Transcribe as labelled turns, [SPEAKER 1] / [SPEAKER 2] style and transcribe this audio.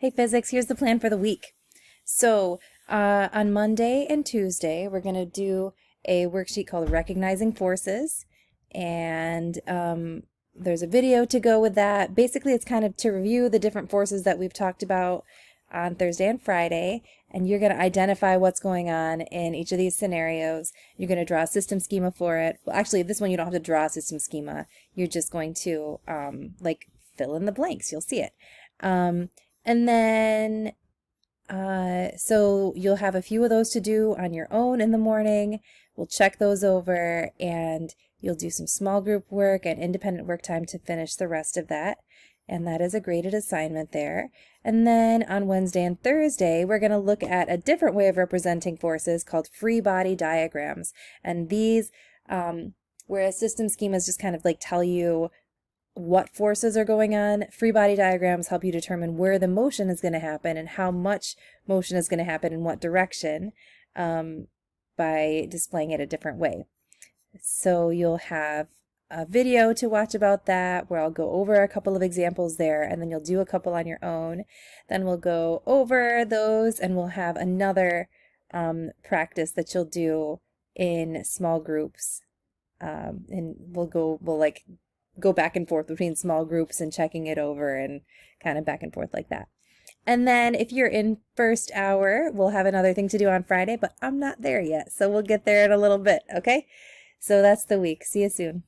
[SPEAKER 1] Hey physics, here's the plan for the week. So on Monday and Tuesday, we're going to do a worksheet called Recognizing Forces. And there's a video to go with that. Basically, it's kind of to review the different forces that we've talked about on Thursday and Friday. And you're going to identify what's going on in each of these scenarios. You're going to draw a system schema for it. Well, actually, this one you don't have to draw a system schema. You're just going to like fill in the blanks. You'll see it. And then, so you'll have a few of those to do on your own in the morning. We'll check those over and you'll do some small group work and independent work time to finish the rest of that. And that is a graded assignment there. And then on Wednesday and Thursday, we're going to look at a different way of representing forces called free body diagrams. And these, whereas system schemas just kind of like tell you what forces are going on, free body diagrams help you determine where the motion is going to happen and how much motion is going to happen in what direction by displaying it a different way. So you'll have a video to watch about that where I'll go over a couple of examples there, and then you'll do a couple on your own. Then we'll go over those and we'll have another practice that you'll do in small groups. And we'll go back and forth between small groups and checking it over and kind of back and forth like that. And then if you're in first hour, we'll have another thing to do on Friday, but I'm not there yet, so we'll get there in a little bit, okay? So that's the week. See you soon.